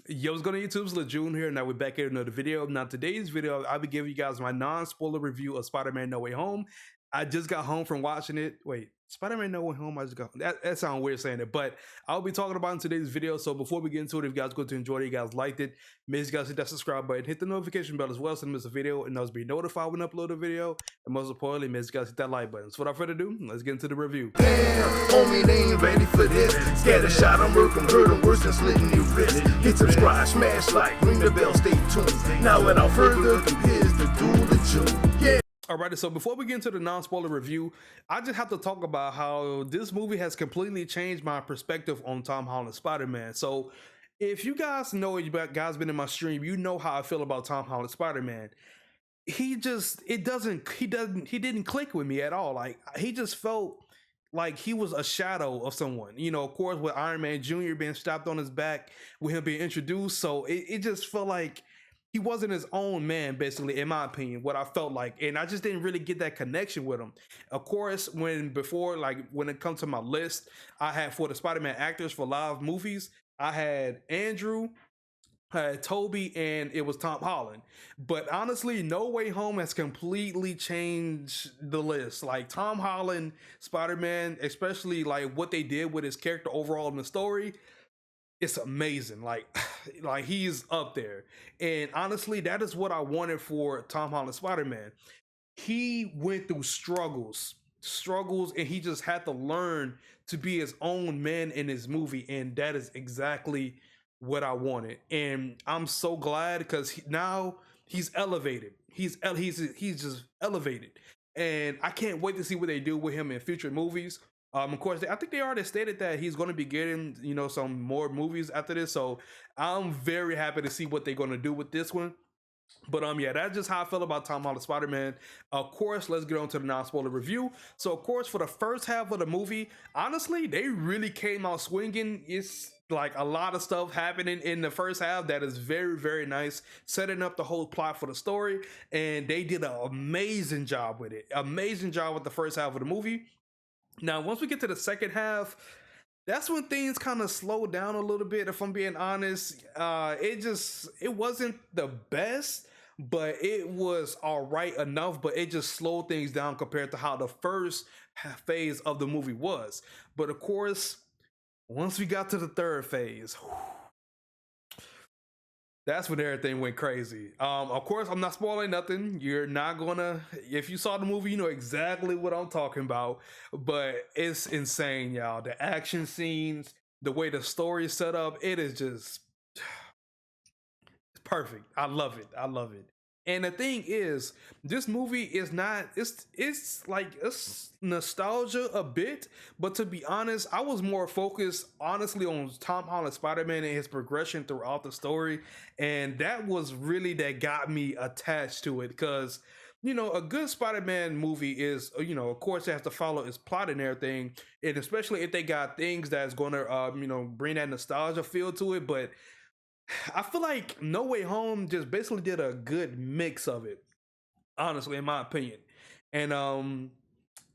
Yo, what's going on YouTube? It's June here. Now we're back here with another video. Now today's video, I'll be giving you guys my non-spoiler review of Spider-Man No Way Home. I just got home from watching it. Wait, Spider-Man No Way Home? I just got that sounds weird saying it, but I'll be talking about it in today's video. So before we get into it, if you guys go to enjoy it, you guys liked it, make sure you guys hit that subscribe button, hit the notification bell as well so you miss a video and those be notified when I upload a video. And most importantly, make sure you guys hit that like button. So without further ado, let's get into the review. Damn, homie, they ain't ready for this. Scatter shot, I'm working, hurt them worse than slitting your wrist. Hit subscribe, smash like, ring the bell, stay tuned. Now without further ado, here's the duel of June. Yeah. Alrighty, so before we get into the non-spoiler review, I just have to talk about how this movie has completely changed my perspective on Tom Holland's Spider-Man. So if you guys know, you guys been in my stream, you know how I feel about Tom Holland's Spider-Man. He didn't click with me at all. Like, he just felt like he was a shadow of someone. You know, of course, with Iron Man Jr. being strapped on his back, with him being introduced, so it just felt like he wasn't his own man, basically, in my opinion, what I felt like. And I just didn't really get that connection with him. Of course, when it comes to my list, I had for the Spider-Man actors for live movies, I had Andrew, I had Toby, and it was Tom Holland. But honestly, No Way Home has completely changed the list. Like, Tom Holland, Spider-Man, especially like what they did with his character overall in the story, it's amazing. Like he's up there. And honestly, that is what I wanted for Tom Holland Spider-Man. He went through struggles, and he just had to learn to be his own man in his movie, and that is exactly what I wanted. And I'm so glad because now he's elevated. He's just elevated, and I can't wait to see what they do with him in future movies. Of course, I think they already stated that he's going to be getting, some more movies after this. So I'm very happy to see what they're going to do with this one. But yeah, that's just how I feel about Tom Holland Spider-Man. Of course, let's get on to the non-spoiler review. So, of course, for the first half of the movie, honestly, they really came out swinging. It's like a lot of stuff happening in the first half that is very, very nice, setting up the whole plot for the story. And they did an amazing job with it. Amazing job with the first half of the movie. Now, once we get to the second half, that's when things kind of slow down a little bit, if I'm being honest. It wasn't the best, but it was all right enough, but it just slowed things down compared to how the first phase of the movie was. But of course, once we got to the third phase, that's when everything went crazy. Of course, I'm not spoiling nothing. You're not gonna, if you saw the movie, you know exactly what I'm talking about. But it's insane, y'all. The action scenes, the way the story is set up, it is just perfect. I love it. I love it. And the thing is, this movie is not, it's like, it's nostalgia a bit, but to be honest, I was more focused honestly on Tom Holland Spider-Man and his progression throughout the story, and that was really that got me attached to it. Because a good Spider-Man movie is, of course, it has to follow its plot and everything, and especially if they got things that's going to bring that nostalgia feel to it. But I feel like No Way Home just basically did a good mix of it, honestly, in my opinion. And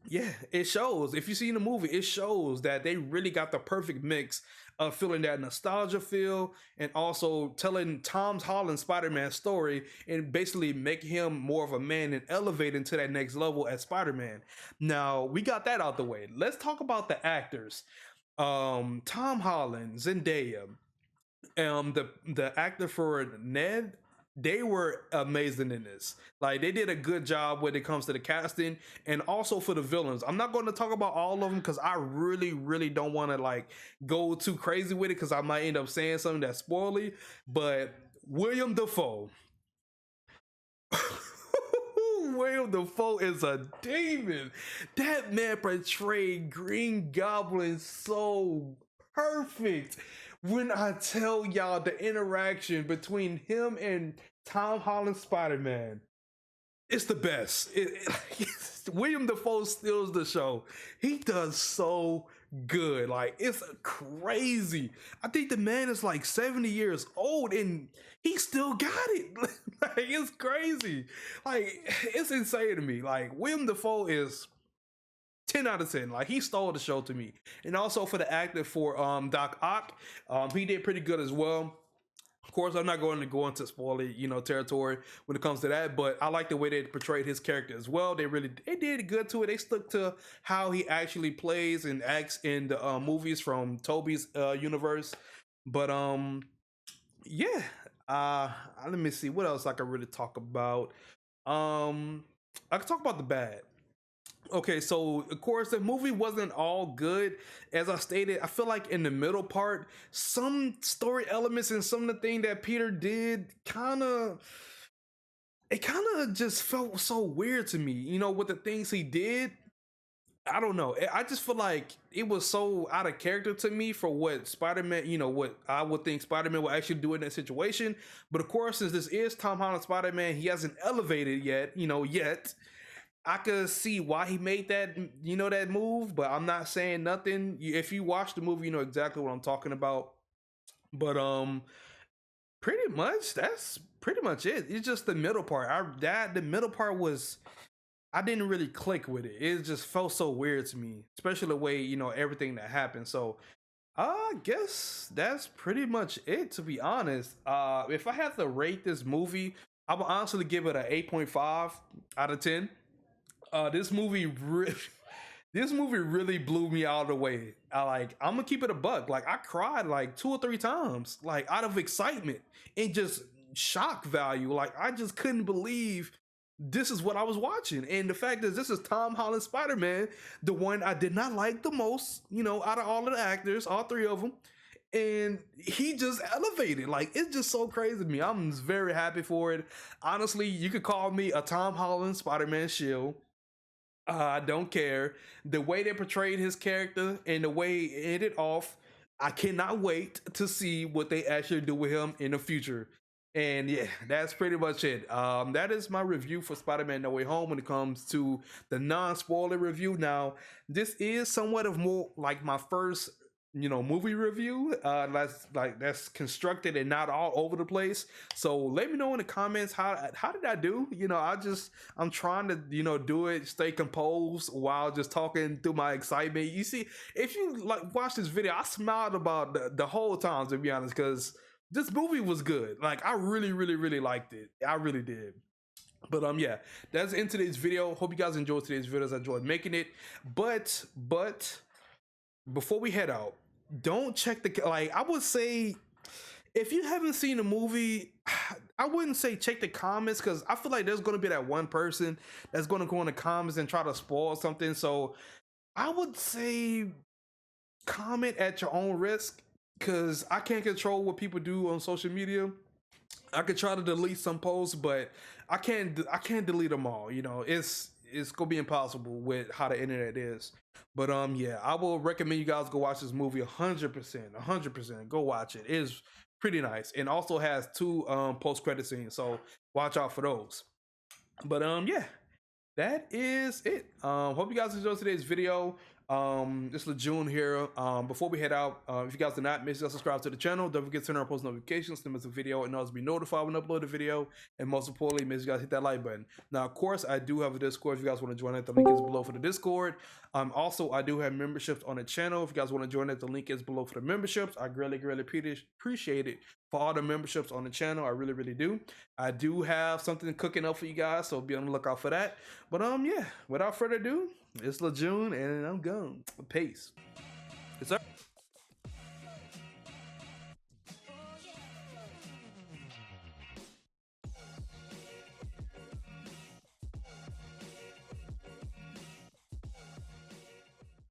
yeah, it shows. If you see the movie, it shows that they really got the perfect mix of feeling that nostalgia feel and also telling Tom Holland's Spider-Man story and basically making him more of a man and elevating to that next level as Spider-Man. Now, we got that out the way. Let's talk about the actors. Tom Holland, Zendaya, the actor for Ned, they were amazing in this. Like, they did a good job when it comes to the casting, and also for the villains. I'm not going to talk about all of them because I really don't want to go too crazy with it because I might end up saying something that's spoily. But William Dafoe, William Dafoe is a demon. That man portrayed Green Goblin so perfect. When I tell y'all the interaction between him and Tom Holland Spider-Man, it's the best. William Dafoe steals the show. He does so good. Like, it's crazy. I think the man is like 70 years old and he still got it. Like, it's crazy. Like, it's insane to me. Like, William Dafoe is 10 out of 10. Like, he stole the show to me. And also for the actor for Doc Ock, he did pretty good as well. Of course, I'm not going to go into spoiler, territory when it comes to that, but I like the way they portrayed his character as well. They did good to it. They stuck to how he actually plays and acts in the movies from Toby's universe. But yeah. Let me see what else I can really talk about. I can talk about the bad. Okay, so of course the movie wasn't all good. As I stated, I feel like in the middle part, some story elements and some of the thing that Peter did kind of just felt so weird to me. With the things he did, I don't know. I just feel like it was so out of character to me for what Spider-Man, what I would think Spider-Man would actually do in that situation. But of course, since this is Tom Holland Spider-Man, he hasn't elevated yet. I could see why he made that move, but I'm not saying nothing. If you watch the movie, you know exactly what I'm talking about. But pretty much that's pretty much it. It's just the middle part. The middle part was, I didn't really click with it. It just felt so weird to me, especially the way everything that happened. So I guess that's pretty much it. To be honest, if I had to rate this movie, I would honestly give it an 8.5 out of 10. This movie really blew me out of the way. I'm gonna keep it a buck. Like, I cried like 2 or 3 times, like out of excitement and just shock value. Like, I just couldn't believe this is what I was watching. And the fact is, this is Tom Holland Spider-Man, the one I did not like the most, out of all of the actors, all 3 of them. And he just elevated. Like, it's just so crazy to me. I'm very happy for it. Honestly, you could call me a Tom Holland Spider-Man shill. I don't care. The way they portrayed his character and the way it ended off, I cannot wait to see what they actually do with him in the future. And yeah, that's pretty much it. That is my review for Spider-Man No Way Home when it comes to the non-spoiler review. Now, this is somewhat of more like my first movie review that's constructed and not all over the place. So let me know in the comments how did I do. I'm trying to do it, stay composed while just talking through my excitement. You see, if you watch this video, I smiled about the whole time, to be honest, because this movie was good. Like, I really really really liked it. I really did. But yeah, that's in today's video. Hope you guys enjoyed today's videos. I enjoyed making it. But before we head out, don't check I would say, if you haven't seen the movie, I wouldn't say check the comments, because I feel like there's going to be that one person that's going to go in the comments and try to spoil something. So I would say comment at your own risk, because I can't control what people do on social media. I could try to delete some posts, but I can't delete them all. It's gonna be impossible with how the internet is. But yeah, I will recommend you guys go watch this movie 100%. Go watch it. It is pretty nice, and also has 2 post-credit scenes, so watch out for those. But yeah, that is it. Hope you guys enjoyed today's video. This is June here. Before we head out, if you guys did not, make sure to subscribe to the channel. Don't forget to turn on post notifications to miss a video and also be notified when I upload a video. And most importantly, make sure you guys hit that like button. Now, of course, I do have a Discord. If you guys want to join it, the link is below for the Discord. Also, I do have memberships on the channel. If you guys want to join it, the link is below for the memberships. I greatly appreciate it for all the memberships on the channel. I really, really do. I do have something cooking up for you guys, so be on the lookout for that. But yeah, without further ado, it's LaJune, and I'm gone. Peace.